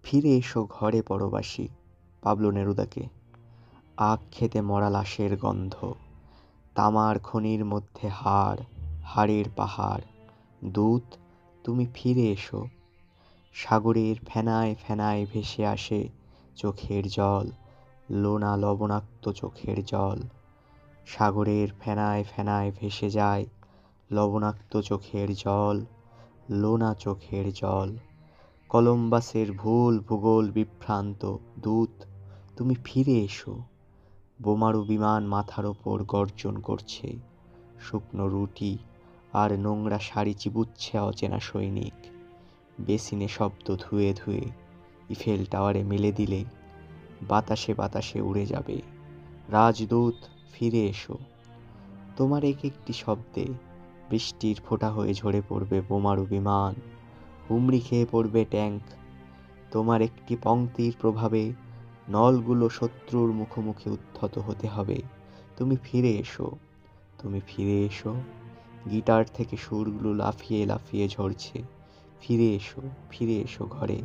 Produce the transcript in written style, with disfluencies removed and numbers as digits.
ফিরে এসো ঘরে পরবাসী। পাবলো নেরুদাকে। আখ খেতে মরা লাশের গন্ধ, তামার খনির মধ্যে হাড়, হাড়ের পাহাড়। দূত তুমি ফিরে এসো। সাগরের ফেনায় ফেনায় ভেসে আসে চোখের জল, লোনা লবণাক্ত চোখের জল। সাগরের ফেনায় ফেনায় ভেসে যায় লবণাক্ত চোখের জল, লোনা চোখের জল। কলম্বাসের ভুল ভূগোল বিভ্রান্ত। দূত তুমি ফিরে এসো। বোমারু বিমান মাথার ওপর গর্জন করছে, শুকনো রুটি আর নোংরা শাড়ি চিবুচ্ছে অচেনা সৈনিক। বেসিনে শব্দ ধুয়ে ধুয়ে ইফেল টাওয়ারে মেলে দিলে বাতাসে বাতাসে উড়ে যাবে। রাজদূত ফিরে এসো। তোমার এক একটি শব্দে বৃষ্টির ফোঁটা হয়ে ঝরে পড়বে বোমারু বিমান, হুমড়ি খেয়ে পড়বে ট্যাঙ্ক। তোমার একটি পংক্তির প্রভাবে নলগুলো শত্রুর মুখোমুখি উদ্ধত হতে হবে। তুমি ফিরে এসো, তুমি ফিরে এসো। গিটার থেকে সুরগুলো লাফিয়ে লাফিয়ে ঝরছে। ফিরে এসো, ফিরে এসো ঘরে।